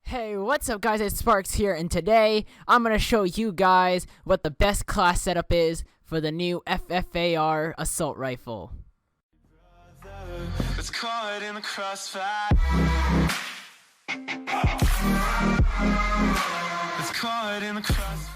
Hey, what's up guys, it's Sparkz here, and today I'm going to show you guys what the best class setup is for the new FFAR assault rifle. It's caught in the crossfire. It's caught in the crossfire.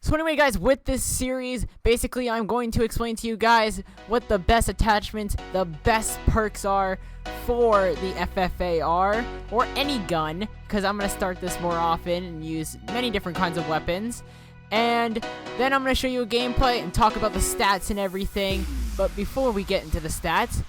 So anyway guys, with this series, basically I'm going to explain to you guys what the best attachments, the best perks are for the FFAR, or any gun, because I'm going to start this more often and use many different kinds of weapons. And then I'm going to show you a gameplay and talk about the stats and everything. But before we get into the stats,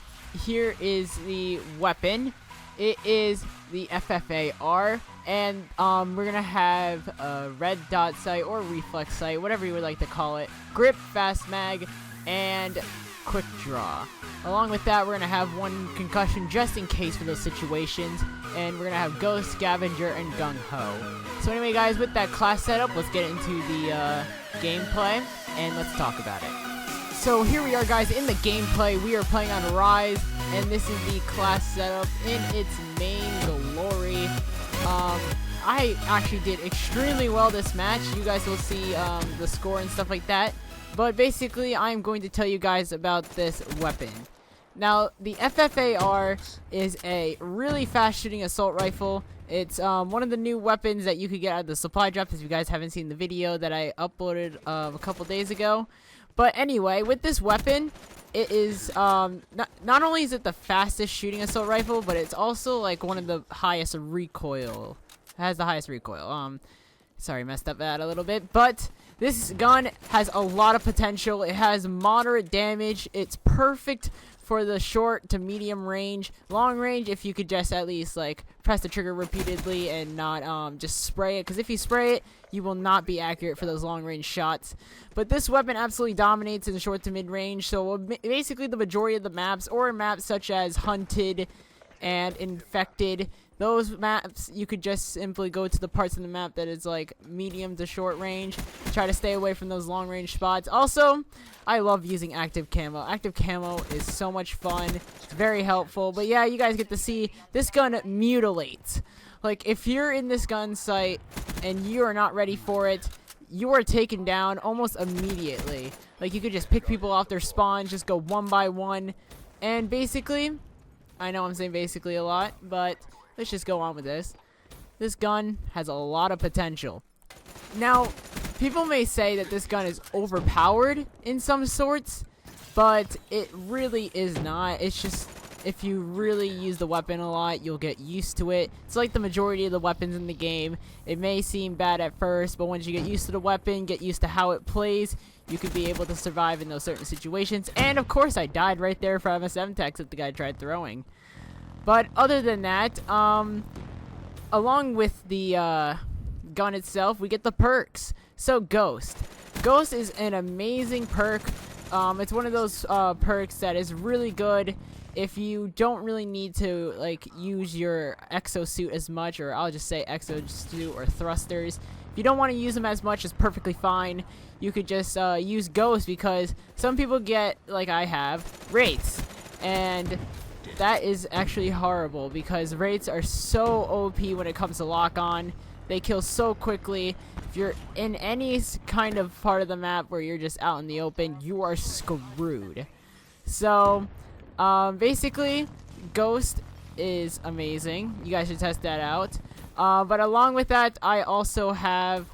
here is the weapon. It is the FFAR, and we're going to have a red dot sight or reflex sight, whatever you would like to call it, grip, fast mag, and quick draw. Along with that, we're going to have one concussion just in case for those situations, and we're going to have Ghost, Scavenger, and Gung Ho. So anyway guys, with that class setup, let's get into the gameplay, and let's talk about it. So here we are guys, in the gameplay, we are playing on Rise, and this is the class setup in its main glory. I actually did extremely well this match. You guys will see the score and stuff like that. But basically, I'm going to tell you guys about this weapon. Now, the FFAR is a really fast shooting assault rifle. It's one of the new weapons that you could get at the supply drop, if you guys haven't seen the video that I uploaded a couple days ago. But anyway, with this weapon, it is not only is it the fastest shooting assault rifle, but it's also like one of the highest recoil. It has the highest recoil. Sorry, messed up that a little bit, but this gun has a lot of potential. It has moderate damage. It's perfect for the short to medium range. Long range, if you could just at least like press the trigger repeatedly and not just spray it, because if you spray it, you will not be accurate for those long range shots. But this weapon absolutely dominates in the short to mid range. So basically the majority of the maps, or maps such as Hunted and Infected, those maps, you could just simply go to the parts of the map that is like medium to short range. Try to stay away from those long range spots. Also, I love using active camo. Active camo is so much fun. It's very helpful. But yeah, you guys get to see this gun mutilates. Like, if you're in this gun sight and you are not ready for it, you are taken down almost immediately. Like, you could just pick people off their spawns, just go one by one. And basically, I know I'm saying basically a lot, but let's just go on with this. This gun has a lot of potential. Now, people may say that this gun is overpowered in some sorts, but it really is not. It's just, if you really use the weapon a lot, you'll get used to it. It's like the majority of the weapons in the game. It may seem bad at first, but once you get used to the weapon, get used to how it plays, you could be able to survive in those certain situations. And of course, I died right there from a Semtex that the guy tried throwing. But other than that, along with the gun itself, we get the perks. So Ghost. Ghost is an amazing perk. It's one of those perks that is really good if you don't really need to like use your exosuit as much, or I'll just say exosuit or thrusters. If you don't want to use them as much, it's perfectly fine. You could just use Ghost, because some people get, like I have, wraiths, and that is actually horrible, because wraiths are so OP when it comes to lock-on. They kill so quickly. If you're in any kind of part of the map where you're just out in the open, you are screwed. So, basically, Ghost is amazing. You guys should test that out. But along with that, I also have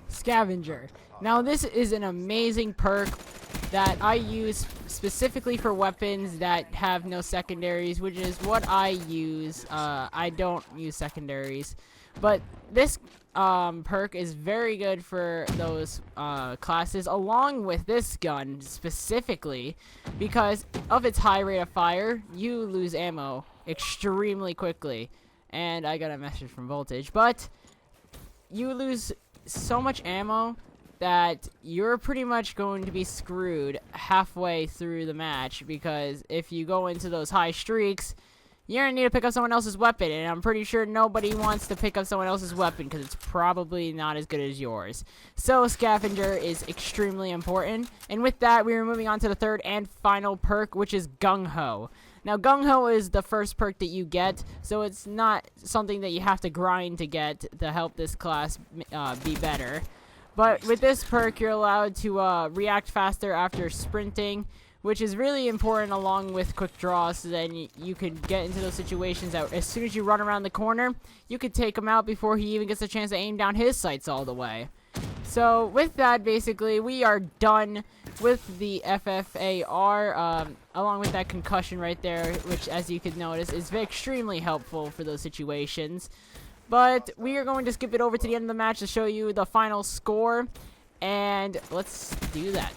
Scavenger. Now, this is an amazing perk that I use specifically for weapons that have no secondaries, which is what I use. I don't use secondaries, but this perk is very good for those classes, along with this gun specifically, because of its high rate of fire. You lose ammo extremely quickly, and I got a message from Voltage, but you lose so much ammo that you're pretty much going to be screwed halfway through the match, because if you go into those high streaks, you're going to need to pick up someone else's weapon, and I'm pretty sure nobody wants to pick up someone else's weapon because it's probably not as good as yours. So Scavenger is extremely important, and with that, we are moving on to the third and final perk, which is Gung Ho. Now, Gung Ho is the first perk that you get, so it's not something that you have to grind to get to help this class be better. But with this perk, you're allowed to react faster after sprinting, which is really important along with quick draw, so then you can get into those situations that as soon as you run around the corner, you could take him out before he even gets a chance to aim down his sights all the way. So with that, basically, we are done with the FFAR, along with that concussion right there, which, as you can notice, is extremely helpful for those situations. But we are going to skip it over to the end of the match to show you the final score, and let's do that.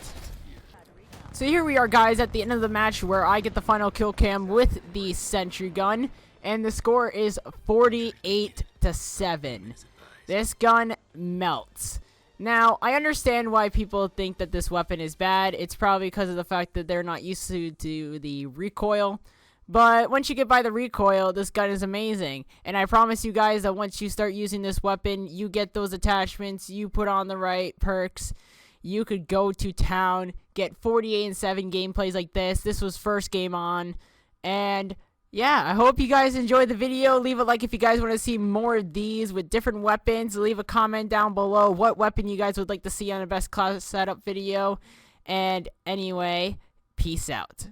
So here we are, guys, at the end of the match where I get the final kill cam with the sentry gun, and the score is 48-7. This gun melts. Now, I understand why people think that this weapon is bad. It's probably because of the fact that they're not used to the recoil. But once you get by the recoil, this gun is amazing. And I promise you guys that once you start using this weapon, you get those attachments, you put on the right perks, you could go to town, get 48-7 gameplays like this. This was first game on. And yeah, I hope you guys enjoyed the video. Leave a like if you guys want to see more of these with different weapons. Leave a comment down below what weapon you guys would like to see on a best class setup video. And anyway, peace out.